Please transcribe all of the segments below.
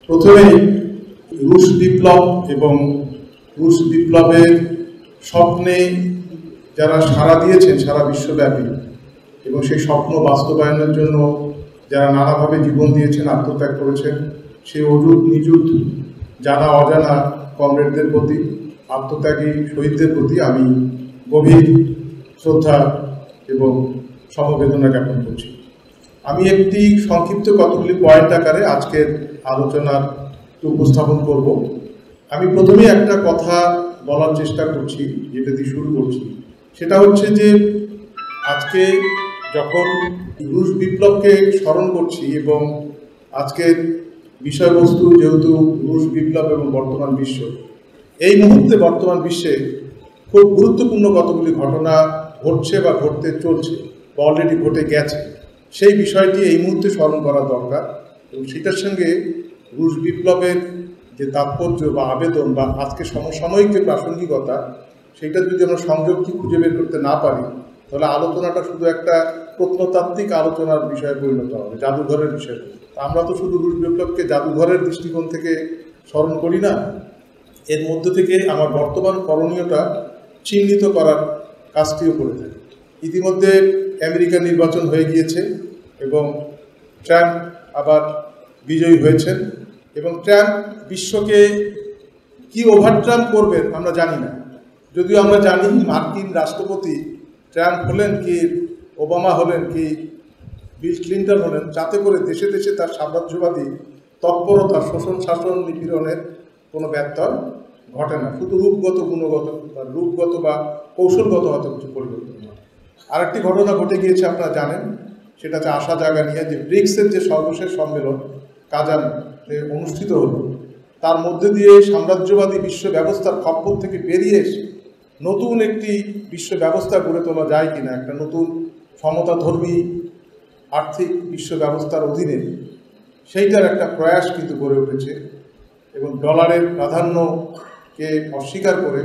প্রথমেই রুশ বিপ্লব এবং রুশ বিপ্লবের স্বপ্নে যারা সাড়া দিয়েছেন সারা বিশ্বব্যাপী এবং সেই স্বপ্ন বাস্তবায়নের জন্য যারা নানাভাবে জীবন দিয়েছেন, আত্মত্যাগ করেছেন, সেই অযুত নিযুত জানা অজানা কমরেডদের প্রতি, আত্মত্যাগী শহীদদের প্রতি আমি গভীর শ্রদ্ধা এবং সমবেদনা জ্ঞাপন করছি। আমি একটি সংক্ষিপ্ত কতগুলি পয়েন্ট আকারে আজকের আলোচনার উপস্থাপন করব। আমি প্রথমেই একটা কথা বলার চেষ্টা করছি, যেটা দিয়ে শুরু করছি, সেটা হচ্ছে যে আজকে যখন রুশ বিপ্লবকে স্মরণ করছি এবং আজকের বিষয়বস্তু যেহেতু রুশ বিপ্লব এবং বর্তমান বিশ্ব, এই মুহূর্তে বর্তমান বিশ্বে খুব গুরুত্বপূর্ণ কতগুলি ঘটনা ঘটছে বা ঘটতে চলছে বা অলরেডি ঘটে গেছে, সেই বিষয়টি এই মুহূর্তে স্মরণ করা দরকার। এবং সেটার সঙ্গে রুশ বিপ্লবের যে তাৎপর্য বা আবেদন বা আজকে সমসাময়িক যে প্রাসঙ্গিকতা, সেইটা যদি আমরা সংযোগটি খুঁজে বের করতে না পারি, তাহলে আলোচনাটা শুধু একটা প্রত্নতাত্ত্বিক আলোচনার বিষয়ে পরিণত হবে, জাদুঘরের বিষয়। আমরা তো শুধু রুশ বিপ্লবকে জাদুঘরের দৃষ্টিকোণ থেকে স্মরণ করি না, এর মধ্যে থেকে আমার বর্তমান করণীয়টা চিহ্নিত করার কাজটিও করে থাকি। ইতিমধ্যে আমেরিকার নির্বাচন হয়ে গিয়েছে এবং ট্রাম্প আবার বিজয়ী হয়েছেন এবং ট্রাম্প বিশ্বকে কি ওভারট্রাম্প করবেন আমরা জানি না। যদিও আমরা জানি মার্কিন রাষ্ট্রপতি ট্রাম্প হলেন কি ওবামা হলেন কি বিল ক্লিন্টন হলেন, যাতে করে দেশে দেশে তার সাম্রাজ্যবাদী তৎপরতা, শোষণ শাসন নিপীড়নের কোনো ব্যত্যয় ঘটে না। শুধু রূপগত গুণগত বা রূপগত বা কৌশলগত হয়তো কিছু পরিবর্তন হয়। আরেকটি ঘটনা ঘটে গিয়েছে আপনারা জানেন, সেটা হচ্ছে আশা জায়গা নিয়ে যে ব্রিক্সের যে সর্বশেষ সম্মেলন কাজানে অনুষ্ঠিত হলো, তার মধ্যে দিয়ে সাম্রাজ্যবাদী বিশ্ব ব্যবস্থার খপ্পর থেকে বেরিয়ে এসে নতুন একটি বিশ্ব ব্যবস্থা গড়ে তোলা যায় কিনা, একটা নতুন সমতাধর্মী আর্থিক বিশ্ব ব্যবস্থার অধীনে, সেইটার একটা প্রয়াস কিন্তু গড়ে উঠেছে। এবং ডলারের প্রাধান্যকে অস্বীকার করে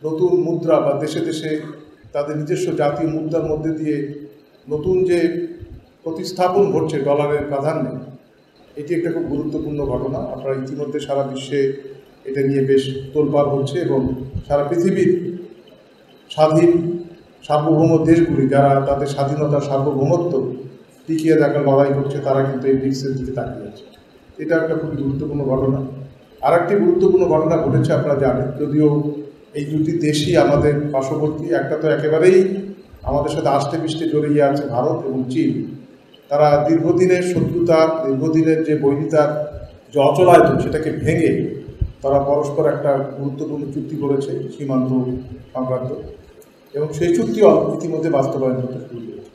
নতুন মুদ্রা বা দেশে দেশে তাদের নিজস্ব জাতীয় মুদ্রার মধ্যে দিয়ে নতুন যে প্রতিস্থাপন ঘটছে ডলারের প্রাধান্যে, এটি একটা খুব গুরুত্বপূর্ণ ঘটনা। আপনারা ইতিমধ্যে সারা বিশ্বে এটা নিয়ে বেশ তোলপাড় হচ্ছে এবং সারা পৃথিবীর স্বাধীন সার্বভৌম দেশগুলি যারা তাদের স্বাধীনতা সার্বভৌমত্ব টিকিয়ে রাখার লড়াই করছে, তারা কিন্তু এই ব্রিক্সের দিকে তাকিয়ে আছে। এটা একটা খুবই গুরুত্বপূর্ণ ঘটনা। আর একটি গুরুত্বপূর্ণ ঘটনা ঘটেছে আপনারা জানেন, যদিও এই দুটি দেশই আমাদের পার্শ্ববর্তী, একটা তো একেবারেই আমাদের সাথে আষ্টে পৃষ্ঠে জড়িয়ে আছে ভারত এবং চীন। তারা দীর্ঘদিনের শত্রুতা, দীর্ঘদিনের যে বৈরিতার যে অচলায়তন, সেটাকে ভেঙে তারা পরস্পর একটা গুরুত্বপূর্ণ চুক্তি করেছে সীমান্ত সংক্রান্ত, এবং সেই চুক্তি ইতিমধ্যে বাস্তবায়ন হতে শুরু করেছে।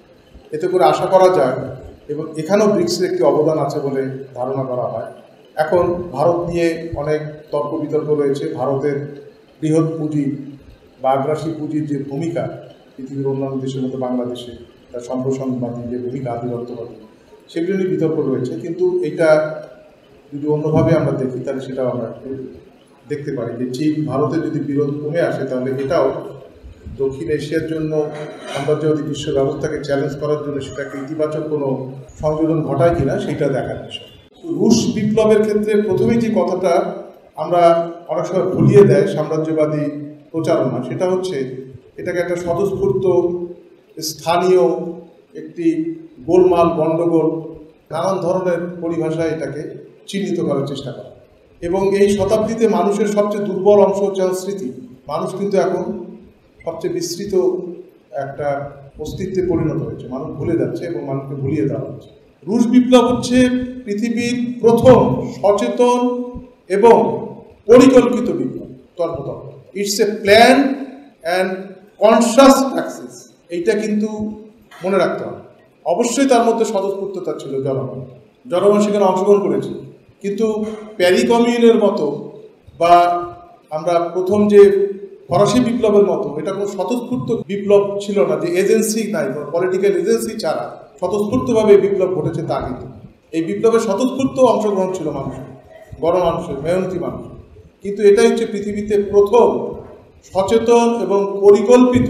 এতে করে আশা করা যায় এবং এখানেও ব্রিক্সের একটি অবদান আছে বলে ধারণা করা হয়। এখন ভারত নিয়ে অনেক তর্ক বিতর্ক রয়েছে। ভারতের বৃহৎ পুঁজি বা আগ্রাসী পুঁজির যে ভূমিকা পৃথিবীর অন্যান্য দেশের মতো বাংলাদেশে, তার সম্প্রসারণবাদী যে ভূমিকা, আধিপত্যবাদী, সেগুলো নিয়ে বিতর্ক রয়েছে। কিন্তু এটা যদি অন্যভাবে আমরা দেখি, তাহলে সেটাও আমরা দেখতে পারি যে চীন ভারতের যদি বিরোধ কমে আসে, তাহলে এটাও দক্ষিণ এশিয়ার জন্য আন্তর্জাতিক বিশ্ব ব্যবস্থাকে চ্যালেঞ্জ করার জন্য সেটাকে ইতিবাচক কোনো সংযোজন ঘটায় কিনা, সেটা দেখার বিষয়। রুশ বিপ্লবের ক্ষেত্রে প্রথমেই যে কথাটা আমরা অনেক সময় ভুলিয়ে দেয় সাম্রাজ্যবাদী প্রচারণা, সেটা হচ্ছে এটাকে একটা স্বতঃস্ফূর্ত স্থানীয় একটি গোলমাল, গণ্ডগোল, নানান ধরনের পরিভাষায় এটাকে চিহ্নিত করার চেষ্টা করা। এবং এই শতাব্দীতে মানুষের সবচেয়ে দুর্বল অংশ হচ্ছে স্মৃতি। মানুষ কিন্তু এখন সবচেয়ে বিস্তৃত একটা অস্তিত্বে পরিণত হয়েছে, মানুষ ভুলে যাচ্ছে এবং মানুষকে ভুলিয়ে দেওয়া হচ্ছে। রুশ বিপ্লব হচ্ছে পৃথিবীর প্রথম সচেতন এবং পরিকল্পিত বিপ্লব, তর্কতর্ক। It's a plan and conscious access. এইটা কিন্তু মনে রাখতে হবে। অবশ্যই তার মধ্যে স্বতঃস্ফূর্ততা ছিল, জনগণ সেখানে অংশগ্রহণ করেছে, কিন্তু প্যারি কমিউনের মতো বা আমরা প্রথম যে ফরাসি বিপ্লবের মতো এটা কোনো স্বতঃস্ফূর্ত বিপ্লব ছিল না, যে এজেন্সি নাই, পলিটিক্যাল এজেন্সি ছাড়া স্বতঃস্ফূর্তভাবে বিপ্লব ঘটেছে তা কিন্তু। এই বিপ্লবের স্বতঃস্ফূর্ত অংশগ্রহণ ছিল মানুষের, বড় মানুষের, মেহনতি মানুষ। কিন্তু এটাই হচ্ছে পৃথিবীতে প্রথম সচেতন এবং পরিকল্পিত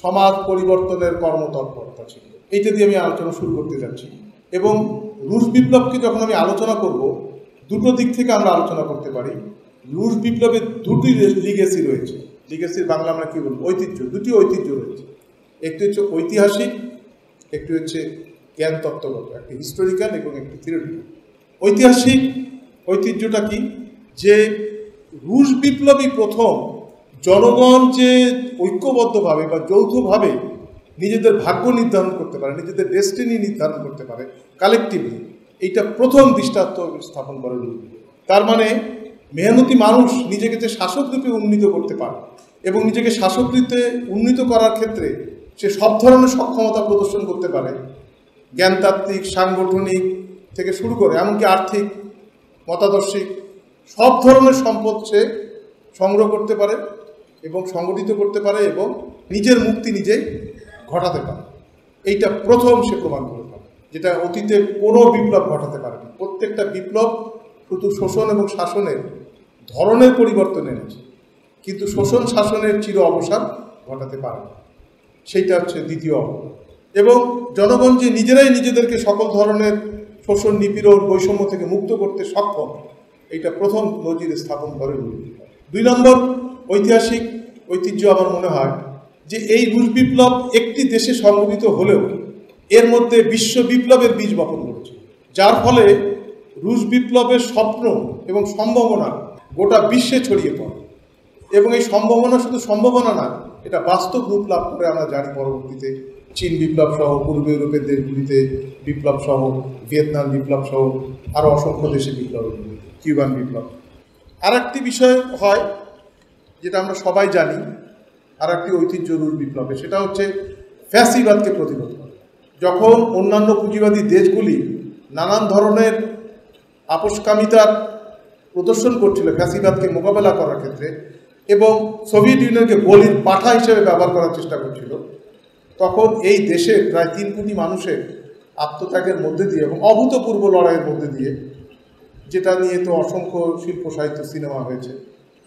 সমাজ পরিবর্তনের কর্মতৎপরতা ছিল। এইটা দিয়ে আমি আলোচনা শুরু করতে যাচ্ছি। এবং রুশ বিপ্লবকে যখন আমি আলোচনা করব, দুটো দিক থেকে আমরা আলোচনা করতে পারি। রুশ বিপ্লবের দুটি লিগেসি রয়েছে। লিগেসির বাংলা আমরা কি বলবো? ঐতিহ্য। দুটি ঐতিহ্য রয়েছে, একটি হচ্ছে ঐতিহাসিক, একটি হচ্ছে জ্ঞান তত্ত্বগত, একটি হিস্টোরিক্যাল এবং একটি থিওরিটিক্যাল। ঐতিহাসিক ঐতিহ্যটা কি? যে রুশ বিপ্লবী প্রথম জনগণ যে ঐক্যবদ্ধভাবে বা যৌথভাবে নিজেদের ভাগ্য নির্ধারণ করতে পারে, নিজেদের ডেস্টিনি নির্ধারণ করতে পারে কালেকটিভলি, এইটা প্রথম দৃষ্টান্ত স্থাপন করে রুশ বিপ্লব। তার মানে মেহনতি মানুষ নিজেকে যে শাসক রূপে উন্নীত করতে পারে এবং নিজেকে শাসক রূপে উন্নীত করার ক্ষেত্রে সে সব ধরনের সক্ষমতা প্রদর্শন করতে পারে, জ্ঞানতাত্ত্বিক, সাংগঠনিক থেকে শুরু করে এমনকি আর্থিক, মতাদর্শিক সব ধরনের সম্পদ সে সংগ্রহ করতে পারে এবং সংগঠিত করতে পারে এবং নিজের মুক্তি নিজেই ঘটাতে পারে। এইটা প্রথম সে প্রমাণ করে পারে, যেটা অতীতে কোনো বিপ্লব ঘটাতে পারেনি। প্রত্যেকটা বিপ্লব শুধু শোষণ এবং শাসনের ধরনের পরিবর্তন এনেছে, কিন্তু শোষণ শাসনের চির অবসান ঘটাতে পারে না। সেইটা হচ্ছে দ্বিতীয় অবদান। এবং জনগণ যে নিজেরাই নিজেদেরকে সকল ধরনের শোষণ, নিপীড়ন, বৈষম্য থেকে মুক্ত করতে সক্ষম, এইটা প্রথম নজির স্থাপন করে রুশ বিপ্লব। 2 নম্বর ঐতিহাসিক ঐতিহ্য আমার মনে হয় যে এই রুশ বিপ্লব একটি দেশে সংগঠিত হলেও এর মধ্যে বিশ্ব বিপ্লবের বীজ বপন করেছে, যার ফলে রুশ বিপ্লবের স্বপ্ন এবং সম্ভাবনা গোটা বিশ্বে ছড়িয়ে পড়ে। এবং এই সম্ভাবনা শুধু সম্ভাবনা না, এটা বাস্তব রূপ লাভ করে আমরা জানি। পরবর্তীতে চীন বিপ্লব সহ, পূর্ব ইউরোপের দেশগুলিতে বিপ্লব সহ, ভিয়েতনাম বিপ্লব সহ আরও অসংখ্য দেশে বিপ্লব, কিউবান বিপ্লব। আর একটি বিষয় হয় যেটা আমরা সবাই জানি, আর একটি ঐতিহ্য রুশ বিপ্লবে, সেটা হচ্ছে ফ্যাসিবাদকে প্রতিরোধ করা। যখন অন্যান্য পুঁজিবাদী দেশগুলি নানান ধরনের আপোষকামিতার প্রদর্শন করছিল ফ্যাসিবাদকে মোকাবেলা করার ক্ষেত্রে এবং সোভিয়েত ইউনিয়নকে বলির পাঠা হিসেবে ব্যবহার করার চেষ্টা করছিল, তখন এই দেশের প্রায় 3 কোটি মানুষের আত্মত্যাগের মধ্যে দিয়ে এবং অভূতপূর্ব লড়াইয়ের মধ্যে দিয়ে, যেটা নিয়ে তো অসংখ্য শিল্প, সাহিত্য, সিনেমা হয়েছে,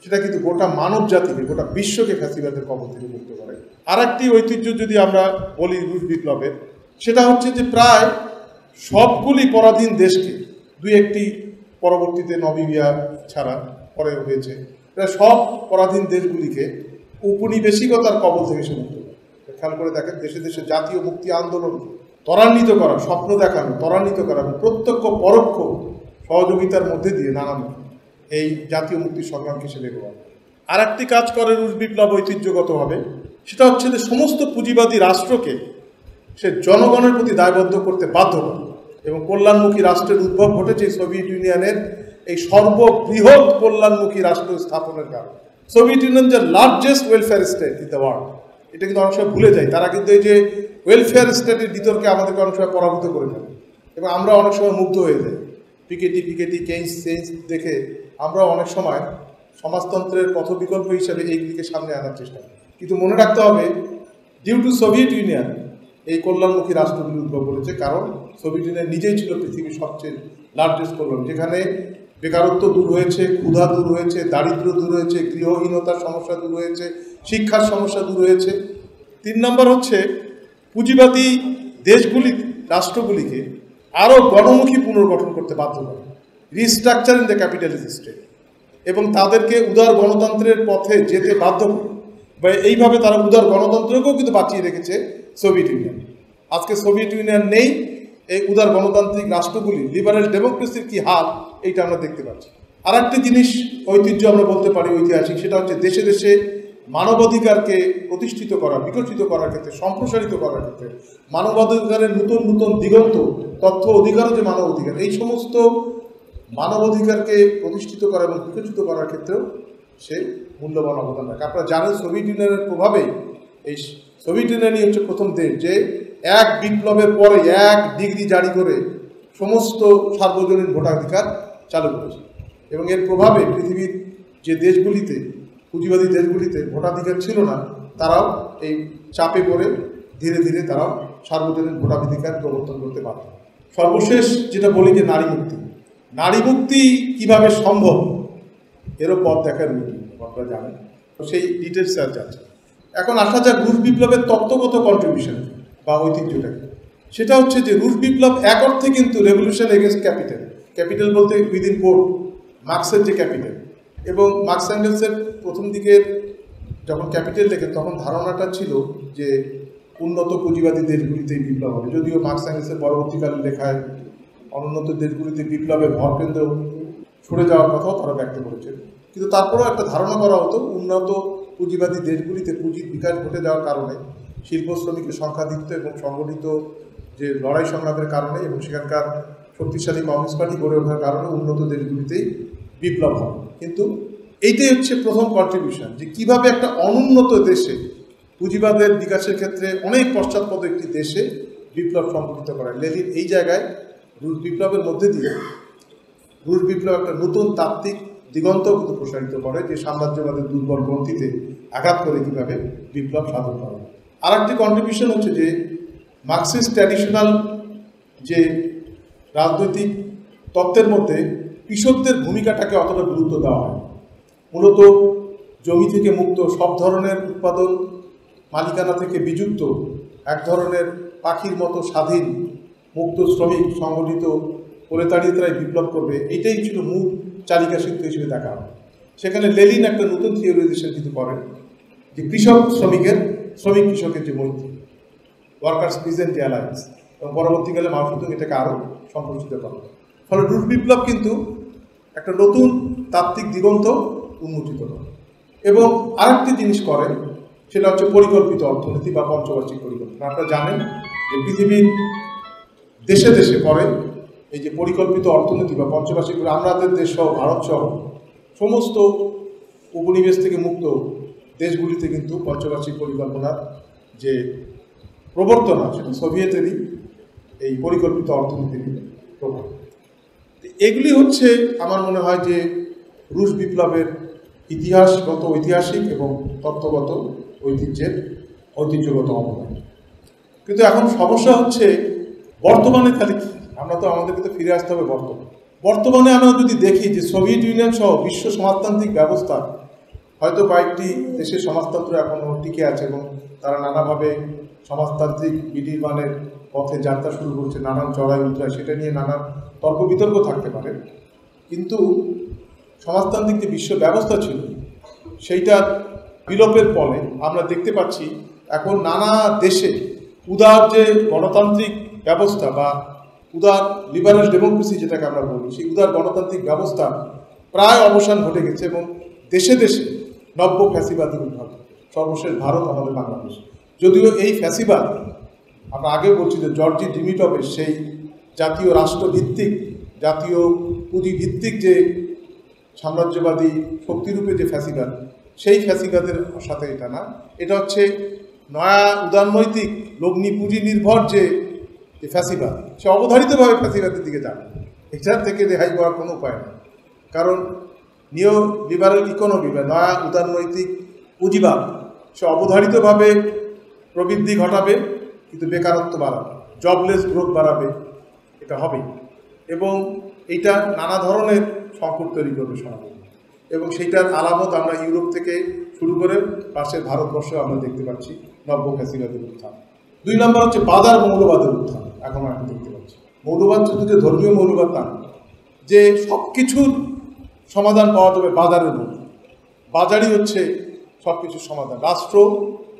সেটা কিন্তু গোটা মানব জাতিকে, গোটা বিশ্বকে ফ্যাসিবাদের কবল থেকে মুক্ত করে। আর একটি ঐতিহ্য যদি আমরা বলি রুশ বিপ্লবের, সেটা হচ্ছে যে প্রায় সবগুলি পরাধীন দেশকে, 2-1টি পরবর্তীতে নামিবিয়া ছাড়া পরে হয়েছে, প্রায় সব পরাধীন দেশগুলিকে উপনিবেশিকতার কবল থেকে সে মুক্ত করে। খেয়াল করে দেখেন, দেশে দেশে জাতীয় মুক্তি আন্দোলনকে ত্বরান্বিত করা, স্বপ্ন দেখানো, ত্বরান্বিত করা এবং প্রত্যক্ষ পরোক্ষ সহযোগিতার মধ্যে দিয়ে নানান এই জাতীয় মুক্তির সংগ্রামকে সে বের করে। আর একটি কাজ করে রুশ বিপ্লব ঐতিহ্যগতভাবে, সেটা হচ্ছে যে সমস্ত পুঁজিবাদী রাষ্ট্রকে সে জনগণের প্রতি দায়বদ্ধ করতে বাধ্য করে এবং কল্যাণমুখী রাষ্ট্রের উদ্ভব ঘটেছে সোভিয়েত ইউনিয়নের এই সর্ববৃহৎ কল্যাণমুখী রাষ্ট্র স্থাপনের কারণে। সোভিয়েত ইউনিয়ন যে largest welfare state in the world, এটা কিন্তু অনেক সময় ভুলে যায়। তারা কিন্তু এই যে ওয়েলফেয়ার স্টেটের বিতর্কে আমাদেরকে অনেক সময় পরাভূত করে ফেলে এবং আমরা অনেক সময় মুগ্ধ হয়ে যাই। পিকেটি কেইন্স দেখে আমরা অনেক সময় সমাজতন্ত্রের পথ বিকল্প হিসাবে এইগুলিকে সামনে আনার চেষ্টা করি। কিন্তু মনে রাখতে হবে, ডিউ টু সোভিয়েত ইউনিয়ন এই কল্যাণমুখী রাষ্ট্রগুলি উদ্ভব করেছে, কারণ সোভিয়েত ইউনিয়ন নিজেই ছিল পৃথিবীর সবচেয়ে লার্জেস্ট কল্যাণ, যেখানে বেকারত্ব দূর হয়েছে, ক্ষুধা দূর হয়েছে, দারিদ্র্য দূর হয়েছে, গৃহহীনতার সমস্যা দূর হয়েছে, শিক্ষার সমস্যা দূর হয়েছে। 3 নম্বর হচ্ছে পুঁজিবাদী দেশগুলি, রাষ্ট্রগুলিকে আরও গণমুখী পুনর্গঠন করতে বাধ্য করে, রিস্ট্রাকচারিং দ্য ক্যাপিটালিস্ট স্টেট, এবং তাদেরকে উদার গণতন্ত্রের পথে যেতে বাধ্য করে। বা এইভাবে তারা উদার গণতন্ত্রকেও কিন্তু বাঁচিয়ে রেখেছে সোভিয়েত ইউনিয়ন। আজকে সোভিয়েত ইউনিয়ন নেই, এই উদার গণতান্ত্রিক রাষ্ট্রগুলি, লিবারেল ডেমোক্রেসির কি হাল, এইটা আমরা দেখতে পাচ্ছি। আর একটি জিনিস ঐতিহ্য আমরা বলতে পারি ঐতিহাসিক, সেটা হচ্ছে দেশে দেশে মানবাধিকারকে প্রতিষ্ঠিত করা, বিকশিত করার ক্ষেত্রে, সম্প্রসারিত করার ক্ষেত্রে, মানবাধিকারের নতুন নতুন দিগন্ত, তথ্য অধিকারও যে মানব অধিকার, এই সমস্ত মানবাধিকারকে প্রতিষ্ঠিত করা এবং বিকশিত করার ক্ষেত্রেও সে মূল্যবান অবদান রাখে। আপনারা জানেন সোভিয়েত ইউনিয়নের প্রভাবে এই সোভিয়েত ইউনিয়নই হচ্ছে প্রথম দেশ যে এক বিপ্লবের পরে 1 ডিগ্রি জারি করে সমস্ত সার্বজনীন ভোটাধিকার চালু করেছে এবং এর প্রভাবে পৃথিবীর যে দেশগুলিতে, পুঁজিবাদী দেশগুলিতে ভোটাধিকার ছিল না, তারাও এই চাপে পড়ে ধীরে ধীরে তারাও সার্বজনীন ভোটাধিকার প্রবর্তন করতে পারে। সর্বশেষ যেটা বলি যে নারী মুক্তি, নারী মুক্তি কীভাবে সম্ভব এরও পথ দেখার আপনারা জানেন, সেই ডিটেলসে আর যাচ্ছে। এখন আসা যাক রুশ বিপ্লবের তত্ত্বগত কন্ট্রিবিউশন বা ঐতিহ্যটাকে। সেটা হচ্ছে যে রুশ বিপ্লব এক অর্থে কিন্তু রেভলিউশন এগেনস্ট ক্যাপিটাল, ক্যাপিটাল বলতে উইদিন কোড, মার্কসের যে ক্যাপিটাল। এবং মার্কস অ্যাঙ্গেলসের প্রথম দিকের যখন ক্যাপিটাল লেখেন তখন ধারণাটা ছিল যে উন্নত পুঁজিবাদী দেশগুলিতেই বিপ্লব হবে, যদিও মার্কস অ্যাঙ্গেলসের পরবর্তীকালে লেখায় অনুন্নত দেশগুলিতে বিপ্লবের ভরকেন্দ্র সরে যাওয়ার কথাও তারা ব্যক্ত করেছেন। কিন্তু তারপরেও একটা ধারণা করা হতো উন্নত পুঁজিবাদী দেশগুলিতে পুঁজির বিকাশ ঘটে যাওয়ার কারণে, শিল্প শ্রমিকের সংখ্যাধিক্য এবং সংগঠিত যে লড়াই সংগ্রামের কারণে এবং সেখানকার শক্তিশালী কমিউনিস্ট পার্টি গড়ে ওঠার কারণে উন্নত দেশগুলিতেই বিপ্লব হবে। কিন্তু এইটাই হচ্ছে প্রথম কন্ট্রিবিউশন, যে কিভাবে একটা অনুন্নত দেশে পুঁজিবাদের বিকাশের ক্ষেত্রে অনেক পশ্চাৎপদ একটি দেশে বিপ্লব সংঘটিত করে। লেনিন এই জায়গায় রুশ বিপ্লবের মধ্যে দিয়ে রুশ বিপ্লব একটা নতুন তাত্ত্বিক দিগন্ত কিন্তু প্রসারিত করে, যে সাম্রাজ্যবাদের দুর্বল গ্রন্থিতে আঘাত করে কীভাবে বিপ্লব সাধন করে। আর একটি কন্ট্রিবিউশন হচ্ছে যে মার্কসিস্ট ট্র্যাডিশনাল যে রাজনৈতিক তত্ত্বের মধ্যে কৃষকদের ভূমিকাটাকে অতটা গুরুত্ব দেওয়া হয়। মূলত জমি থেকে মুক্ত, সব ধরনের উৎপাদন মালিকানা থেকে বিযুক্ত, এক ধরনের পাখির মতো স্বাধীন মুক্ত শ্রমিক সংগঠিত প্রলেতারিয়াতরাই বিপ্লব করবে, এইটাই ছিল মূল চালিকা সূত্র হিসেবে দেখা হয়। সেখানে লেনিন একটা নতুন থিওরিজাইজেশন কিন্তু করেন, যে কৃষক শ্রমিকের, শ্রমিক কৃষকের যে মৈত্রী, ওয়ার্কার্স পিজেন্ট অ্যালায়েন্স, এবং পরবর্তীকালে মাও সেতুং এটাকে আরও সম্প্রসারিত করেন। ফলে রুশ বিপ্লব কিন্তু একটা নতুন তাত্ত্বিক দিগন্ত উন্মোচিত করে। এবং আরেকটি জিনিস করে, সেটা হচ্ছে পরিকল্পিত অর্থনীতি বা পঞ্চবার্ষিক পরিকল্পনা। আপনারা জানেন যে পৃথিবীর দেশে দেশে পরে এই যে পরিকল্পিত অর্থনীতি বা পঞ্চবার্ষিক, আমাদের দেশ সহ, ভারত সহ সমস্ত উপনিবেশ থেকে মুক্ত দেশগুলিতে কিন্তু পঞ্চবার্ষিক পরিকল্পনার যে প্রবর্তন আছে, সেটা সোভিয়েতেরই এই পরিকল্পিত অর্থনীতির প্রভাব। এগুলি হচ্ছে আমার মনে হয় যে রুশ বিপ্লবের ইতিহাসগত, ঐতিহাসিক এবং তত্ত্বগত ঐতিহ্যগত অবদান। কিন্তু এখন সমস্যা হচ্ছে বর্তমানে খালি কি, আমরা তো আমাদেরকে তো ফিরে আসতে হবে বর্তমানে আমরা যদি দেখি যে সোভিয়েত ইউনিয়ন সহ বিশ্ব সমাজতান্ত্রিক ব্যবস্থা, হয়তো কয়েকটি দেশের সমাজতন্ত্র এখনও টিকে আছে এবং তারা নানাভাবে সমাজতান্ত্রিক বিনির্মাণের পথে যাত্রা শুরু করছে, নানান চড়াই উতরাই, সেটা নিয়ে নানান তর্ক বিতর্ক থাকতে পারে। কিন্তু সমাজতান্ত্রিক যে বিশ্ব ব্যবস্থা ছিল সেইটার বিলোপের ফলে আমরা দেখতে পাচ্ছি এখন নানা দেশে উদার যে গণতান্ত্রিক ব্যবস্থা বা উদার লিবারেল ডেমোক্রেসি যেটাকে আমরা বলি, সেই উদার গণতান্ত্রিক ব্যবস্থা প্রায় অবসান ঘটে গেছে এবং দেশে দেশে নব্য ফ্যাসিবাদের উদ্ভব। সর্বশেষ ভারত, আমাদের বাংলাদেশ। যদিও এই ফ্যাসিবাদ আমরা আগে বলছি যে জর্জি ডিমিটভের সেই জাতীয় রাষ্ট্রভিত্তিক, জাতীয় পুঁজিভিত্তিক যে সাম্রাজ্যবাদী শক্তিরূপে যে ফ্যাসিবাদ, সেই ফ্যাসিবাদের সাথে এটা না। এটা হচ্ছে নয়া উদারনৈতিক লগ্নি পুঁজি নির্ভর যে ফ্যাসিবাদ, সে অবধারিতভাবে ফ্যাসিবাদের দিকে যাবে। এটার থেকে রেহাই পাওয়ার কোনো উপায় নেই। কারণ নিও লিবারেল ইকোনমি বা নয়া উদারনৈতিক পুঁজিবাদ সে অবধারিতভাবে প্রবৃদ্ধি ঘটাবে, কিন্তু বেকারত্ব বাড়াবে, জবলেস গ্রোথ বাড়াবে, এটা হবে। এবং এইটা নানা ধরনের সংকট তৈরি করবে সমাজে। এবং সেইটার আলামত আমরা ইউরোপ থেকে শুরু করে পাশের ভারতবর্ষেও আমরা দেখতে পাচ্ছি নব্য ফ্যাসিবাদের উত্থান। 2 নম্বর হচ্ছে বাজার মৌলবাদের উত্থান। এখন দেখতে পাচ্ছি মৌলবাদ শুধু যে ধর্মীয় মৌলবাদ তা, যে সব কিছুর সমাধান পাওয়া যাবে বাজারের মধ্যে। বাজারই হচ্ছে সব কিছুর সমাধান। রাষ্ট্র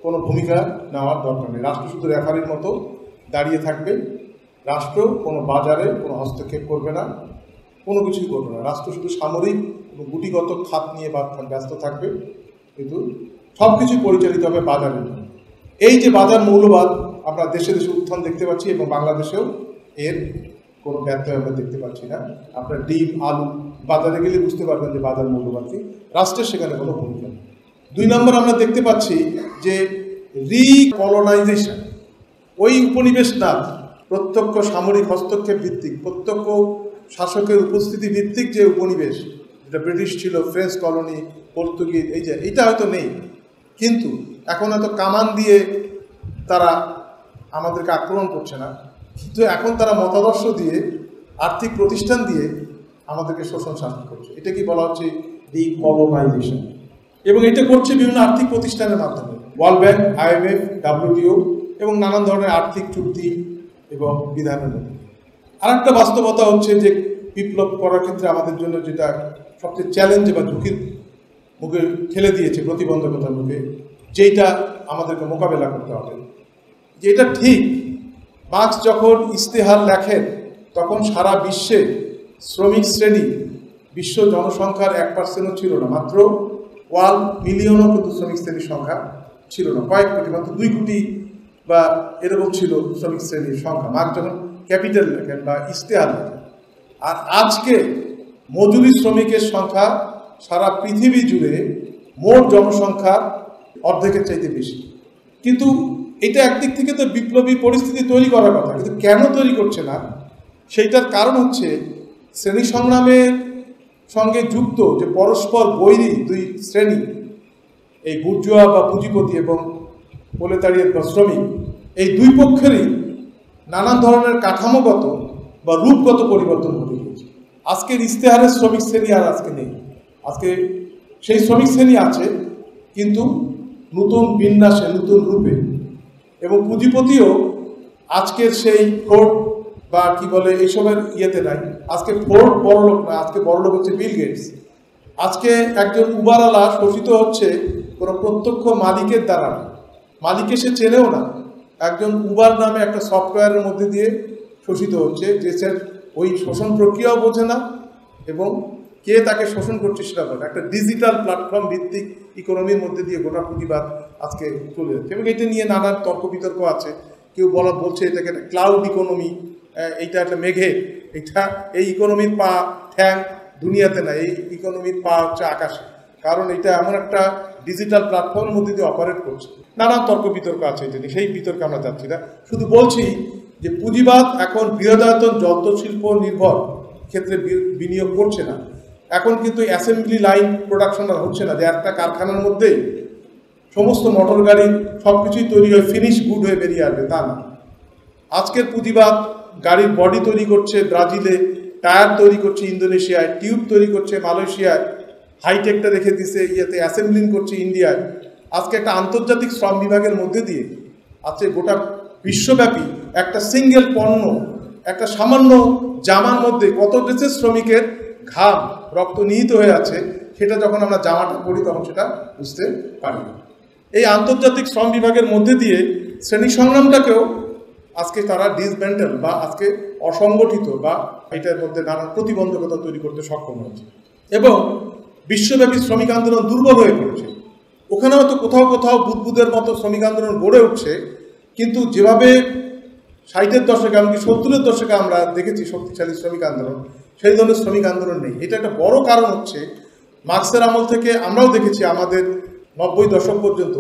কোনো ভূমিকা নেওয়ার দরকার নেই, রাষ্ট্র শুধু রেফারির মতো দাঁড়িয়ে থাকবে। রাষ্ট্র কোনো বাজারে কোনো হস্তক্ষেপ করবে না, কোনো কিছুই করবে না। রাষ্ট্র শুধু সামরিক এবং গুটিগত খাত নিয়ে ব্যস্ত থাকবে, কিন্তু সব কিছু পরিচালিত হবে বাজারের জন্য। এই যে বাজার মৌলবাদ আমরা দেশে দেশে উত্থান দেখতে পাচ্ছি এবং বাংলাদেশেও এর কোনো ব্যত্যয় আমরা দেখতে পাচ্ছি না। আপনার ডিম, আলু বাজারে গেলে বুঝতে পারবেন যে বাজার মৌলবাদ কি, রাষ্ট্রের সেখানে কোনো ভূমিকা নেই। 2 নম্বর আমরা দেখতে পাচ্ছি যে রিকলোনাইজেশন, ওই উপনিবেশবাদ, প্রত্যক্ষ সামরিক হস্তক্ষেপ ভিত্তিক, প্রত্যক্ষ শাসকের উপস্থিতি ভিত্তিক যে উপনিবেশ, যেটা ব্রিটিশ ছিল, ফ্রেঞ্চ কলোনি, পর্তুগিজ, এই যে এইটা হয়তো নেই, কিন্তু এখন হয়তো কামান দিয়ে তারা আমাদেরকে আক্রমণ করছে না, কিন্তু এখন তারা মতাদর্শ দিয়ে, আর্থিক প্রতিষ্ঠান দিয়ে আমাদেরকে শোষণ শাসন করছে। এটা কি বলা হচ্ছে রিকলোনাইজেশন। এবং এটা করছে বিভিন্ন আর্থিক প্রতিষ্ঠানের মাধ্যমে, ওয়ার্ল্ড ব্যাংক, IMF, WTO এবং নানান ধরনের আর্থিক চুক্তি এবং বিধানের মধ্যে। আর একটা বাস্তবতা হচ্ছে যে বিপ্লব করার ক্ষেত্রে আমাদের জন্য যেটা সবচেয়ে চ্যালেঞ্জ বা ঝুঁকির মুখে ঠেলে দিয়েছে, প্রতিবন্ধকতার মুখে, যেটা আমাদেরকে মোকাবেলা করতে হবে। যেটা ঠিক, মার্কস যখন ইশতেহার লেখেন তখন সারা বিশ্বে শ্রমিক শ্রেণী বিশ্ব জনসংখ্যার 1%ও ছিল না, মাত্র 1 মিলিয়নও কিন্তু শ্রমিক শ্রেণীর সংখ্যা ছিল না, কয়েক কোটি, মাত্র 2 কোটি বা এরকম ছিল শ্রমিক শ্রেণীর সংখ্যা মার্কস যখন ক্যাপিটাল লেখেন বা ইশতেহার লেখেন। আর আজকে মজুরি শ্রমিকের সংখ্যা সারা পৃথিবী জুড়ে মোট জনসংখ্যার অর্ধেকের চাইতে বেশি। কিন্তু এটা একদিক থেকে তো বিপ্লবী পরিস্থিতি তৈরি করার কথা, কিন্তু কেন তৈরি করছে না সেইটার কারণ হচ্ছে শ্রেণী সংগ্রামের সঙ্গে যুক্ত যে পরস্পর বৈরী দুই শ্রেণী, এই বুর্জোয়া বা পুঁজিপতি এবং প্রলেতারিয়েট বা শ্রমিক, এই দুই পক্ষেরই নানান ধরনের কাঠামোগত বা রূপগত পরিবর্তন ঘটে গিয়েছে। আজকের ইশতেহারের শ্রমিক শ্রেণী আর আজকে নেই। আজকে সেই শ্রমিক শ্রেণী আছে কিন্তু নতুন বিন্যাসে, নতুন রূপে, এবং পুঁজিপতিও আজকের সেই ফোর্ড বা কি বলে এইসবের ইয়েতে নাই। আজকে ফোর্ড বড়লোক না, আজকে বড়লোক হচ্ছে বিল গেটস। আজকে একজন উবারওয়ালা শোষিত হচ্ছে কোনো প্রত্যক্ষ মালিকের দ্বারা, মালিককে সে চেনেও না, একজন উবার নামে একটা সফটওয়্যারের মধ্যে দিয়ে শোষিত হচ্ছে, যে সে ওই শোষণ প্রক্রিয়াও বোঝে না এবং কে তাকে শোষণ করছে সেটা বলে। একটা ডিজিটাল প্ল্যাটফর্ম ভিত্তিক ইকোনমির মধ্যে দিয়ে গোটা পুঁজিবাদ আজকে চলে যাচ্ছে এবং এটা নিয়ে নানান তর্ক বিতর্ক আছে। কেউ বলছে এটাকে একটা ক্লাউড ইকোনমি, এইটা একটা মেঘে, এটা এই ইকোনমির পা ঠ্যাং দুনিয়াতে না, এই ইকোনমির পা হচ্ছে আকাশে, কারণ এটা এমন একটা ডিজিটাল প্ল্যাটফর্মের মধ্যে দিয়ে অপারেট করছে। নানান তর্ক বিতর্ক আছে এটা নিয়ে, সেই বিতর্কে আমরা যাচ্ছি না। শুধু বলছি যে পুঁজিবাদ এখন বৃহদায়তন যন্ত্রশিল্প নির্ভর ক্ষেত্রে বিনিয়োগ করছে না। এখন কিন্তু অ্যাসেম্বলি লাইন প্রোডাকশন হচ্ছে না, যে একটা কারখানার মধ্যেই সমস্ত মোটর গাড়ি সব কিছুই তৈরি হয়ে ফিনিশ গুড হয়ে বেরিয়ে আসবে, তা না। আজকের পুঁজিবাদ গাড়ির বডি তৈরি করছে ব্রাজিলে, টায়ার তৈরি করছে ইন্দোনেশিয়ায়, টিউব তৈরি করছে মালয়েশিয়ায়, হাইটেকটা রেখে দিচ্ছে ইয়েতে, অ্যাসেম্বলিং করছে ইন্ডিয়ায়। আজকে একটা আন্তর্জাতিক শ্রম বিভাগের মধ্যে দিয়ে আজকে গোটা বিশ্বব্যাপী একটা সিঙ্গেল পণ্য, একটা সামান্য জামার মধ্যে কত দেশের শ্রমিকের ঘাম রক্ত নিহিত হয়ে আছে, সেটা যখন আমরা জামাটা পরি তখন সেটা বুঝতে পারি। এই আন্তর্জাতিক শ্রম বিভাগের মধ্যে দিয়ে শ্রেণী সংগ্রামটাকেও আজকে তারা ডিসমেন্টেল বা আজকে অসংগঠিত বা এটার মধ্যে নানান প্রতিবন্ধকতা তৈরি করতে সক্ষম হয়েছে এবং বিশ্বব্যাপী শ্রমিক আন্দোলন দুর্বল হয়ে পড়েছে। ওখানে হয়তো কোথাও কোথাও বুদবুদের মতো শ্রমিক আন্দোলন গড়ে উঠছে, কিন্তু যেভাবে 60-এর দশকে এমনকি 70-এর দশকে আমরা দেখেছি শক্তিশালী শ্রমিক আন্দোলন, সেই ধরনের শ্রমিক আন্দোলন নেই। এটা একটা বড় কারণ হচ্ছে মার্কসের আমল থেকে আমরাও দেখেছি আমাদের 90 দশক পর্যন্ত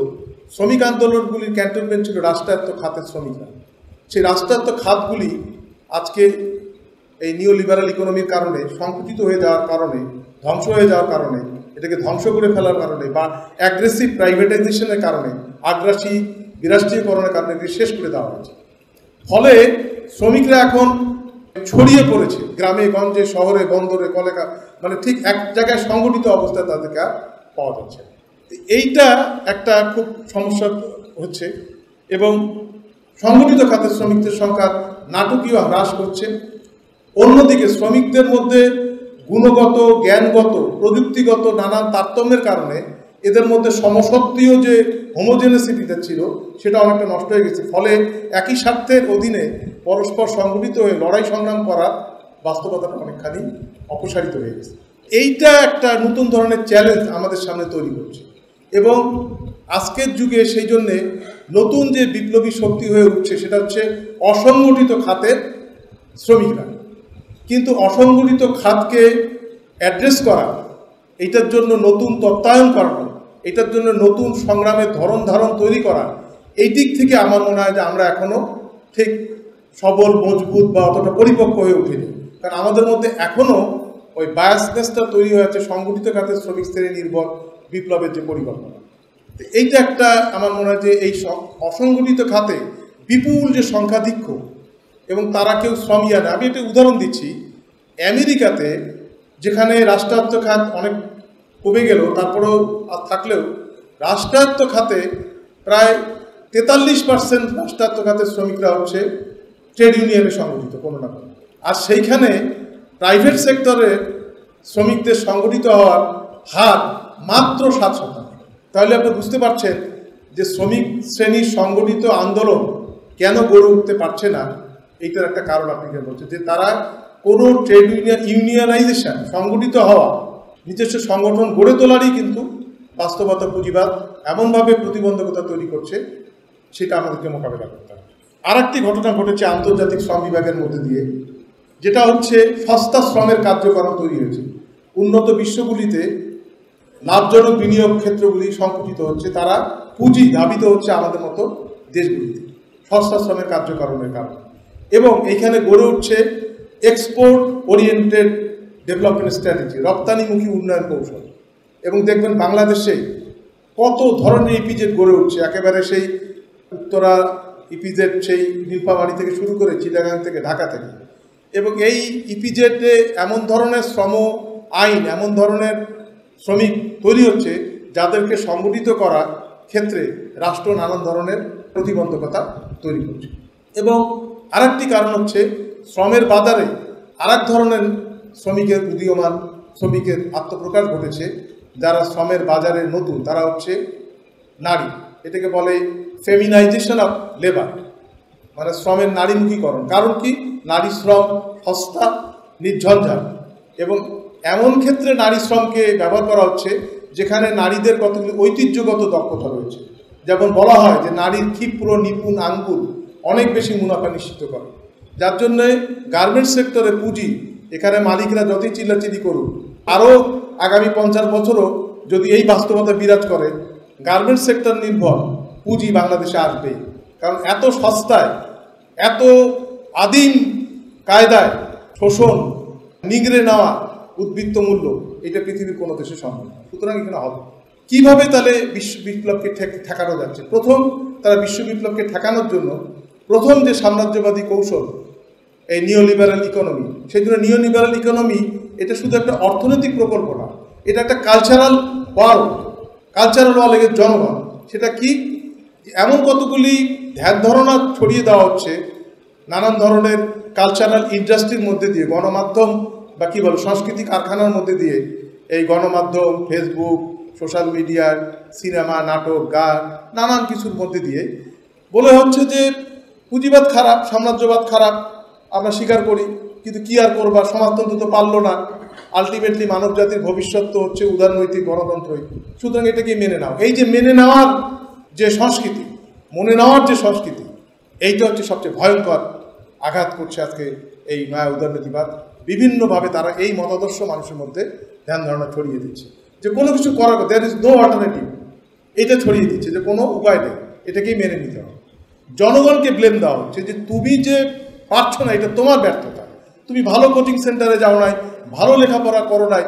শ্রমিক আন্দোলনগুলির ক্যান্টনমেন্ট ছিল রাষ্ট্রায়ত্ত খাতের শ্রমিকরা। সেই রাষ্ট্রায়ত্ত খাতগুলি আজকে এই নিও লিবারাল ইকোনমির কারণে সংকুচিত হয়ে যাওয়ার কারণে, ধ্বংস হয়ে যাওয়ার কারণে, এটাকে ধ্বংস করে ফেলার কারণে বা অ্যাগ্রেসিভ প্রাইভেটাইজেশনের কারণে, আগ্রাসী বিরাষ্ট্রীয়করণের কারণে এটি শেষ করে দেওয়া হয়েছে। ফলে শ্রমিকরা এখন ছড়িয়ে পড়েছে গ্রামে গঞ্জে, শহরে, বন্দরে, কলেকা, মানে ঠিক এক জায়গায় সংগঠিত অবস্থায় তাদেরকে আর পাওয়া যাচ্ছে। এইটা একটা খুব সমস্যা হচ্ছে এবং সংগঠিত খাতের শ্রমিকদের সংখ্যা নাটকীয় হ্রাস করছে। অন্যদিকে শ্রমিকদের মধ্যে গুণগত, জ্ঞানগত, প্রযুক্তিগত নানান তারতম্যের কারণে এদের মধ্যে সমসত্ত্বীয় যে হোমোজেনেসিটিটা ছিল সেটা অনেকটা নষ্ট হয়ে গেছে। ফলে একই স্বার্থের অধীনে পরস্পর সংগঠিত হয়ে লড়াই সংগ্রাম করার বাস্তবতাটা অনেকখানি অপসারিত হয়ে গেছে। এইটা একটা নতুন ধরনের চ্যালেঞ্জ আমাদের সামনে তৈরি করছে এবং আজকের যুগে সেই জন্যে নতুন যে বিপ্লবী শক্তি হয়ে উঠছে সেটা হচ্ছে অসংগঠিত খাতের শ্রমিকরা। কিন্তু অসংগঠিত খাতকে অ্যাড্রেস করা, এইটার জন্য নতুন তত্ত্বায়ন করানো, এটার জন্য নতুন সংগ্রামের ধরন ধারণ তৈরি করা, এই দিক থেকে আমার মনে হয় যে আমরা এখনও ঠিক সবল, মজবুত বা অতটা পরিপক্ক হয়ে উঠিনি। কারণ আমাদের মধ্যে এখনও ওই বায়াসনেসটা তৈরি হয়েছে সংগঠিত খাতের শ্রমিক শ্রেণী নির্ভর বিপ্লবের যে পরিকল্পনা। এইটা একটা আমার মনে হয় যে এই অসংগঠিত খাতে বিপুল যে সংখ্যাধিক্য এবং তারা কেউ শ্রমিয়া না। আমি একটা উদাহরণ দিচ্ছি, আমেরিকাতে যেখানে রাষ্ট্রায়ত্ত খাত অনেক কমে গেল, তারপরেও থাকলেও রাষ্ট্রায়ত্ত খাতে প্রায় 43% রাষ্ট্রায়ত্ত খাতের শ্রমিকরা হচ্ছে ট্রেড ইউনিয়নে সংগঠিত কোনো না কোনো। আর সেইখানে প্রাইভেট সেক্টরে শ্রমিকদের সংগঠিত হওয়ার হার মাত্র 7%। তাহলে আপনি বুঝতে পারছেন যে শ্রমিক শ্রেণীর সংগঠিত আন্দোলন কেন গড়ে উঠতে পারছে না। এইটার একটা কারণ আপনাকে বলছে যে তারা কোনো ট্রেড ইউনিয়নাইজেশন সংগঠিত হওয়া, নিজস্ব সংগঠন গড়ে তোলারই কিন্তু বাস্তবতা পুঁজিবাদ এমনভাবে প্রতিবন্ধকতা তৈরি করছে, সেটা আমাদেরকে মোকাবেলা করতে হবে। আর একটি ঘটনা ঘটেছে আন্তর্জাতিক শ্রম বিভাগের মধ্যে দিয়ে, যেটা হচ্ছে সস্তা শ্রমের কার্যক্রম তৈরি হয়েছে। উন্নত বিশ্বগুলিতে লাভজনক বিনিয়োগ ক্ষেত্রগুলি সংকুচিত হচ্ছে, তারা পুঁজি ধাবিত হচ্ছে আমাদের মতো দেশগুলিতে সস্তা শ্রমের কার্যক্রমের কারণে। এবং এইখানে গড়ে উঠছে এক্সপোর্ট ওরিয়েন্টেড ডেভেলপমেন্ট স্ট্র্যাটেজি, রপ্তানিমুখী উন্নয়ন কৌশল। এবং দেখবেন বাংলাদেশে কত ধরনের ইপিজেড গড়ে উঠছে, একেবারে সেই উত্তরা ইপিজেড, সেই নীলফামারী থেকে শুরু করে চিটাগাং থেকে ঢাকা থেকে। এবং এই ইপিজেডে এমন ধরনের শ্রম আইন, এমন ধরনের শ্রমিক তৈরি হচ্ছে যাদেরকে সংগঠিত করার ক্ষেত্রে রাষ্ট্র নানান ধরনের প্রতিবন্ধকতা তৈরি করছে। এবং আরেকটি কারণ হচ্ছে শ্রমের বাজারে আরেক ধরনের শ্রমিকের উদীয়মান শ্রমিকের আত্মপ্রকাশ ঘটেছে, যারা শ্রমের বাজারে নতুন, তারা হচ্ছে নারী। এটাকে বলে ফেমিনাইজেশন অফ লেবার, মানে শ্রমের নারীমুখীকরণ। কারণ কি? নারী শ্রম সস্তা, নির্ঝঞ্ঝাট, এবং এমন ক্ষেত্রে নারী শ্রমকে ব্যবহার করা হচ্ছে যেখানে নারীদের কতগুলি ঐতিহ্যগত দক্ষতা রয়েছে। যেমন বলা হয় যে নারীর ক্ষিপ্র নিপুণ আঙ্গুল অনেক বেশি মুনাফা নিশ্চিত করে, যার জন্যে গার্মেন্টস সেক্টরে পুঁজি, এখানে মালিকরা যতই চিল্লাচিল্লি করুক, আরও আগামী 50 বছরও যদি এই বাস্তবতা বিরাজ করে, গার্মেন্টস সেক্টর নির্ভর পুঁজি বাংলাদেশে আসবে। কারণ এত সস্তায়, এত আদিম কায়দায় শোষণ, নিগড়ে নেওয়া উদ্বৃত্ত মূল্য, এটা পৃথিবীর কোনো দেশে সম্ভব না। সুতরাং এখানে হবে কীভাবে তাহলে বিশ্ব বিপ্লবকে ঠেকানো যাচ্ছে? প্রথম, তারা বিশ্ব বিপ্লবকে ঠেকানোর জন্য প্রথম যে সাম্রাজ্যবাদী কৌশল, এই নিওলিবারাল ইকোনমি, সেই জন্য নিওলিবারাল ইকোনমি এটা শুধু একটা অর্থনৈতিক প্রকল্প না, এটা একটা কালচারাল ওয়ার, কালচারাল ওয়ার জনগণ। সেটা কি? এমন কতগুলি ধ্যান ধারণা ছড়িয়ে দেওয়া হচ্ছে নানান ধরনের কালচারাল ইন্ডাস্ট্রির মধ্যে দিয়ে, গণমাধ্যম বা কী বলো সংস্কৃতি কারখানার মধ্যে দিয়ে, এই গণমাধ্যম, ফেসবুক, সোশ্যাল মিডিয়ার, সিনেমা, নাটক, গান, নানান কিছুর মধ্যে দিয়ে বলে হচ্ছে যে পুঁজিবাদ খারাপ, সাম্রাজ্যবাদ খারাপ, আমরা স্বীকার করি, কিন্তু কী আর করবা, সমাজতন্ত্র তো পারলো না, আলটিমেটলি মানব জাতির ভবিষ্যৎ তো হচ্ছে উদারনৈতিক গণতন্ত্রই, সুতরাং এটাকে মেনে নাও। এই যে মেনে নেওয়ার যে সংস্কৃতি, মনে নেওয়ার যে সংস্কৃতি, এইটা হচ্ছে সবচেয়ে ভয়ঙ্কর আঘাত করছে আজকে এই নয়া উদারনৈতিকবাদ। বিভিন্নভাবে তারা এই মতাদর্শ মানুষের মধ্যে ধ্যান ধারণা ছড়িয়ে দিচ্ছে যে কোনো কিছু করার, দেয়ার ইজ নো অল্টারনেটিভ, এটা ছড়িয়ে দিচ্ছে যে কোনো উপায় নেই, এটাকেই মেনে নিতে হবে। জনগণকে ব্লেম দেওয়া হচ্ছে যে তুমি যে পারছো না, এটা তোমার ব্যর্থতা, তুমি ভালো কোচিং সেন্টারে যাও নাই, ভালো লেখাপড়া করো নাই,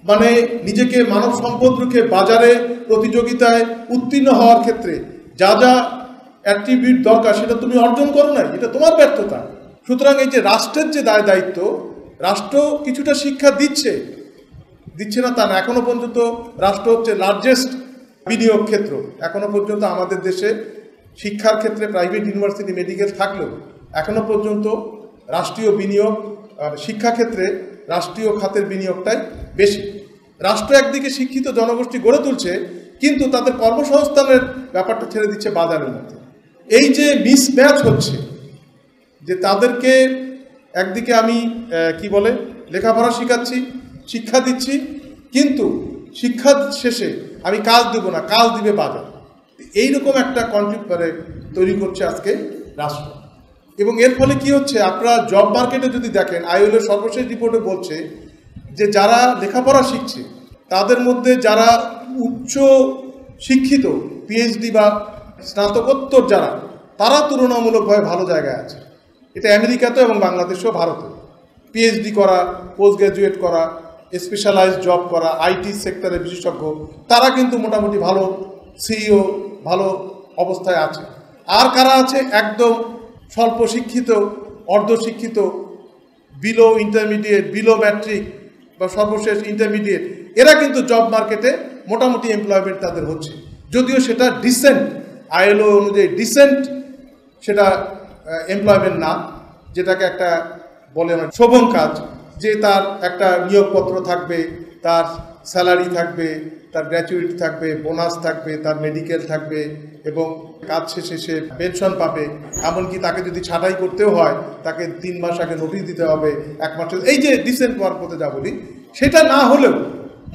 মানে নিজেকে মানব সম্পদ রেখে বাজারে প্রতিযোগিতায় উত্তীর্ণ হওয়ার ক্ষেত্রে যা যা অ্যাট্রিবিউট দরকার সেটা তুমি অর্জন করো নাই, এটা তোমার ব্যর্থতা। সুতরাং এই যে রাষ্ট্রের যে দায় দায়িত্ব, রাষ্ট্র কিছুটা শিক্ষা দিচ্ছে না তা না, এখনো পর্যন্ত রাষ্ট্র হচ্ছে লার্জেস্ট বিনিয়োগ ক্ষেত্র। এখনো পর্যন্ত আমাদের দেশে শিক্ষার ক্ষেত্রে প্রাইভেট ইউনিভার্সিটি, মেডিকেল থাকলেও এখনো পর্যন্ত রাষ্ট্রীয় বিনিয়োগ, শিক্ষাক্ষেত্রে রাষ্ট্রীয় খাতের বিনিয়োগটাই বেশি। রাষ্ট্র একদিকে শিক্ষিত জনগোষ্ঠী গড়ে তুলছে, কিন্তু তাদের কর্মসংস্থানের ব্যাপারটা ছেড়ে দিচ্ছে বাজারের মধ্যে। এই যে মিসম্যাচ হচ্ছে, যে তাদেরকে একদিকে আমি কি বলে লেখাপড়া শেখাচ্ছি, শিক্ষা দিচ্ছি, কিন্তু শিক্ষা শেষে আমি কাজ দেবো না, কাজ দিবে বাজার। এইরকম একটা তৈরি করছে আজকে রাষ্ট্র। এবং এর ফলে কি হচ্ছে, আপনারা জব মার্কেটে যদি দেখেন, আইএলওর সর্বশেষ রিপোর্টে বলছে যে যারা লেখাপড়া শিখছে তাদের মধ্যে যারা উচ্চ শিক্ষিত, পিএইচডি বা স্নাতকোত্তর যারা, তারা তুলনামূলকভাবে ভালো জায়গায় আছে। এটা আমেরিকাতেও এবং বাংলাদেশেও, ভারতেও পিএইচডি করা, পোস্ট গ্র্যাজুয়েট করা, স্পেশালাইজড জব করা, আইটি সেক্টরে বিশেষজ্ঞ, তারা কিন্তু মোটামুটি ভালো সিইও, ভালো অবস্থায় আছে। আর কারা আছে একদম স্বল্প শিক্ষিত, অর্ধশিক্ষিত, বিলো ইন্টারমিডিয়েট, বিলো ম্যাট্রিক বা সর্বশেষ ইন্টারমিডিয়েট, এরা কিন্তু জব মার্কেটে মোটামুটি এমপ্লয়মেন্ট তাদের হচ্ছে, যদিও সেটা ডিসেন্ট, আইএলও অনুযায়ী ডিসেন্ট সেটা এমপ্লয়মেন্ট না, যেটাকে একটা বলে শোভন কাজ, যে তার একটা নিয়োগপত্র থাকবে, তার স্যালারি থাকবে, তার গ্র্যাচুইটি থাকবে, বোনাস থাকবে, তার মেডিকেল থাকবে এবং কাজ শেষে সে পেনশন পাবে। এমনকি তাকে যদি ছাঁটাই করতেও হয় তাকে 3 মাস আগে নোটিশ দিতে হবে, 1 মাসের, এই যে ডিসেন্ট ওয়ার্ক করতে যা বলি, সেটা না হলেও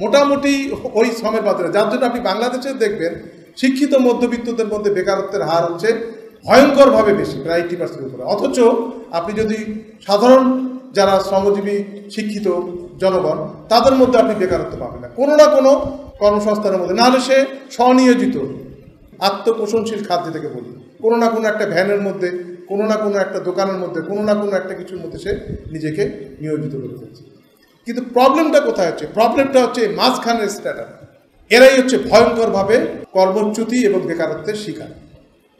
মোটামুটি ওই শ্রমের বাজারে, যার জন্য আপনি বাংলাদেশে দেখবেন শিক্ষিত মধ্যবিত্তদের মধ্যে বেকারত্বের হার হচ্ছে ভয়ঙ্করভাবে বেশি, প্রায় 80% উপরে। অথচ আপনি যদি সাধারণ যারা শ্রমজীবী শিক্ষিত জনগণ, তাদের মধ্যে আপনি বেকারত্ব পাবেন না, কোনো না কোনো কর্মসংস্থানের মধ্যে, নাহলে সে স্বনিয়োজিত আত্মপোষণশীল খাদ্য থেকে বলি, কোনো না কোনো একটা ভ্যানের মধ্যে, কোনো না কোনো একটা দোকানের মধ্যে, কোনো না কোনো একটা কিছুর মধ্যে সে নিজেকে নিয়োজিত করে ফেলছে। কিন্তু প্রবলেমটা কোথায় হচ্ছে? প্রবলেমটা হচ্ছে মাঝখানের স্ট্যাটাস, এরাই হচ্ছে ভয়ঙ্করভাবে কর্মচ্যুতি এবং বেকারত্বের শিকার।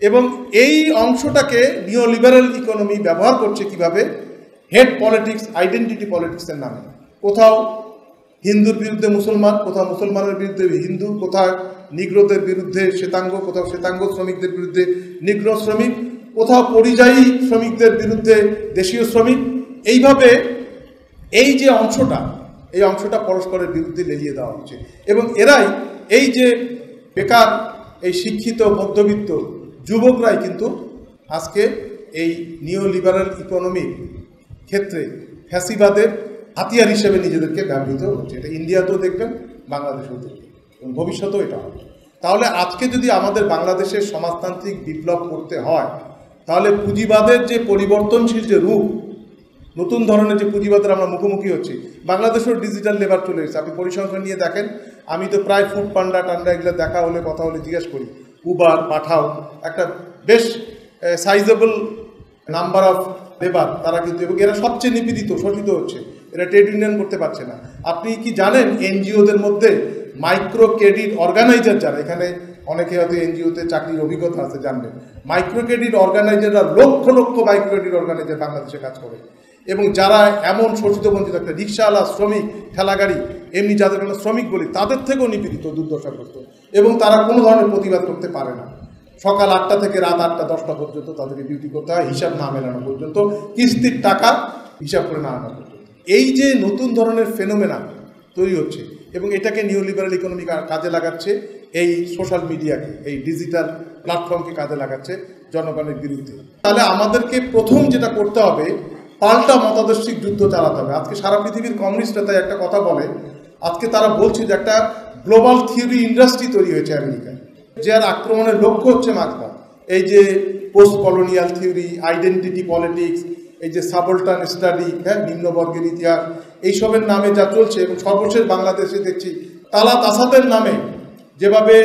এবং এই অংশটাকে নিওলিবারাল ইকোনমি ব্যবহার করছে কিভাবে? হেড পলিটিক্স, আইডেন্টিটি পলিটিক্সের নামে। কোথাও হিন্দুর বিরুদ্ধে মুসলমান, কোথাও মুসলমানের বিরুদ্ধে হিন্দু, কোথাও নিগ্রোদের বিরুদ্ধে শ্বেতাঙ্গ, কোথাও শ্বেতাঙ্গ শ্রমিকদের বিরুদ্ধে নিগ্রো শ্রমিক, কোথাও পরিযায়ী শ্রমিকদের বিরুদ্ধে দেশীয় শ্রমিক। এইভাবে এই যে অংশটা, এই অংশটা পরস্পরের বিরুদ্ধে লেলিয়ে দেওয়া হচ্ছে। এবং এরাই এই যে বেকার, এই শিক্ষিত মধ্যবিত্ত যুবকরাই কিন্তু আজকে এই নিওলিবারাল ইকোনমির ক্ষেত্রে ফ্যাসিবাদের হাতিয়ার হিসেবে নিজেদেরকে ব্যবহৃত হচ্ছে। এটা ইন্ডিয়াতেও দেখবেন, বাংলাদেশেও দেখবেন, এবং ভবিষ্যতেও এটা হবে। তাহলে আজকে যদি আমাদের বাংলাদেশের সমাজতান্ত্রিক বিপ্লব করতে হয়, তাহলে পুঁজিবাদের যে পরিবর্তনশীল যে রূপ, নতুন ধরনের যে পুঁজিবাদের আমরা মুখোমুখি হচ্ছি, বাংলাদেশেও ডিজিটাল লেবার চলে এসেছে। আপনি পরিসংখ্যান নিয়ে দেখেন, আমি তো প্রায় ফুড পান্ডা টান্ডা এগুলো দেখা হলে, কথা হলে জিজ্ঞেস করি, উবার, পাঠাও, একটা বেশ সাইজেবল নাম্বার অফ লেবার তারা কিন্তু, এবং এরা সবচেয়ে নিপীড়িত, শোষিত হচ্ছে, এরা ট্রেড ইউনিয়ন করতে পারছে না। আপনি কি জানেন এনজিওদের মধ্যে মাইক্রো ক্রেডিট অর্গানাইজার যারা, এখানে অনেকে হয়তো এনজিওতে চাকরির অভিজ্ঞতা আছে, জানবেন, micro credit অর্গানাইজাররা lakh lakh micro credit organiser বাংলাদেশে কাজ করে। এবং যারা এমন শোষিত বঞ্চিত, একটা রিক্সাওয়ালা, শ্রমিক, ঠেলাগাড়ি, এমনি যাদের আমরা শ্রমিক বলি, তাদের থেকেও নিপীড়িত, দুর্দশাগ্রস্ত, এবং তারা কোনো ধরনের প্রতিবাদ করতে পারে না। সকাল 8টা থেকে রাত 8টা 10টা পর্যন্ত তাদেরকে ডিউটি করতে হয়, হিসাব না মেলানো পর্যন্ত, কিস্তির টাকা হিসাব করে না আনা পর্যন্ত। এই যে নতুন ধরনের ফেনোমেনা তৈরি হচ্ছে, এবং এটাকে নিওলিবারাল ইকোনমি কাজে লাগাচ্ছে, এই সোশ্যাল মিডিয়াকে, এই ডিজিটাল প্ল্যাটফর্মকে কাজে লাগাচ্ছে জনগণের বিরুদ্ধে। তাহলে আমাদেরকে প্রথম যেটা করতে হবে, পাল্টা মতাদর্শিক যুদ্ধ চালাতে হবে। আজকে সারা পৃথিবীর কমিউনিস্টরা তাই একটা কথা বলে, আজকে তারা বলছে যে একটা গ্লোবাল থিওরি ইন্ডাস্ট্রি তৈরি হয়েছে আমেরিকায়, যার আক্রমণের লক্ষ্য হচ্ছে মার্ক্সবাদ। এই যে post colonial theory, identity politics, এই যে সাবল্টান স্টাডি, হ্যাঁ, নিম্নবর্গের ইতিহাস, এইসবের নামে যা চলছে, এবং সর্বশেষ বাংলাদেশে দেখছি তালাত আসাদের নামে যেভাবে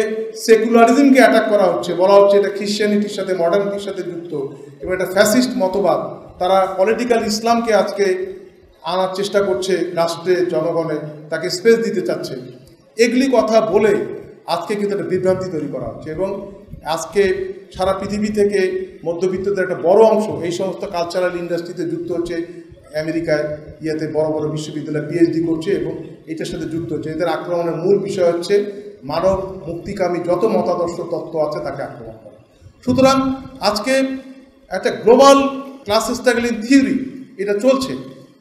সেকুলারিজমকে অ্যাটাক করা হচ্ছে, বলা হচ্ছে এটা খ্রিশ্চানিটির সাথে, মডার্নিটির সাথে যুক্ত, এবং এটা ফ্যাসিস্ট মতবাদ। তারা পলিটিক্যাল ইসলামকে আজকে আনার চেষ্টা করছে রাষ্ট্রে, জনগণে তাকে স্পেস দিতে চাচ্ছে। এগুলি কথা বলে আজকে কিন্তু একটা বিভ্রান্তি তৈরি করা হচ্ছে, এবং আজকে সারা পৃথিবী থেকে মধ্যবিত্তদের একটা বড় অংশ এই সমস্ত কালচারাল ইন্ডাস্ট্রিতে যুক্ত হচ্ছে, আমেরিকায় ইয়েতে বড় বড় বিশ্ববিদ্যালয়ে পিএইচডি করছে এবং এটার সাথে যুক্ত হচ্ছে। এদের আক্রমণের মূল বিষয় হচ্ছে মানব মুক্তিকামী যত মতাদর্শ তত্ত্ব আছে তাকে আক্রমণ করা। সুতরাং আজকে একটা গ্লোবাল ক্লাস স্ট্রাগলিং থিওরি এটা চলছে,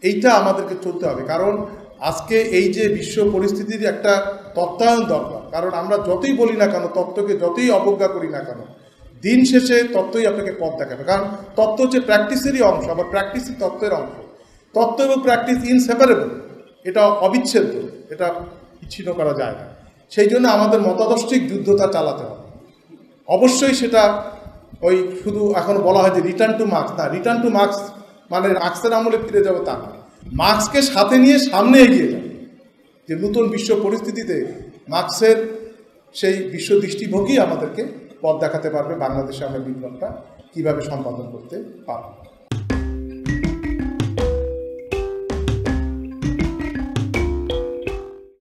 এইটা আমাদেরকে চলতে হবে। কারণ আজকে এই যে বিশ্ব পরিস্থিতির একটা তত্ত্বায়ন দরকার। কারণ আমরা যতই বলি না কেন, তত্ত্বকে যতই অবজ্ঞা করি না কেন, দিন শেষে তত্ত্বই আপনাকে পথ দেখাবে। কারণ তত্ত্ব হচ্ছে প্র্যাকটিসেরই অংশ, আবার প্র্যাকটিসই তত্ত্বের অংশ। তত্ত্ব এবং প্র্যাকটিস ইনসেপারেবল, এটা অবিচ্ছেদ্য, এটা বিচ্ছিন্ন করা যায় না। সেই জন্য আমাদের মতাদর্শিক যুদ্ধটা চালাতে হবে। অবশ্যই সেটা ওই শুধু এখন বলা হয় যে রিটার্ন টু মার্কস, না, রিটার্ন টু মার্কস মানে মার্কসের আমলে ফিরে যাবে তা না, মার্কসকে সাথে নিয়ে সামনে এগিয়ে যাবে। যে নতুন বিশ্ব পরিস্থিতিতে মার্কসের সেই বিশ্ব দৃষ্টিভঙ্গি আমাদেরকে পথ দেখাতে পারবে বাংলাদেশে আমরা বিপ্লবটা কীভাবে সম্পাদন করতে পারব।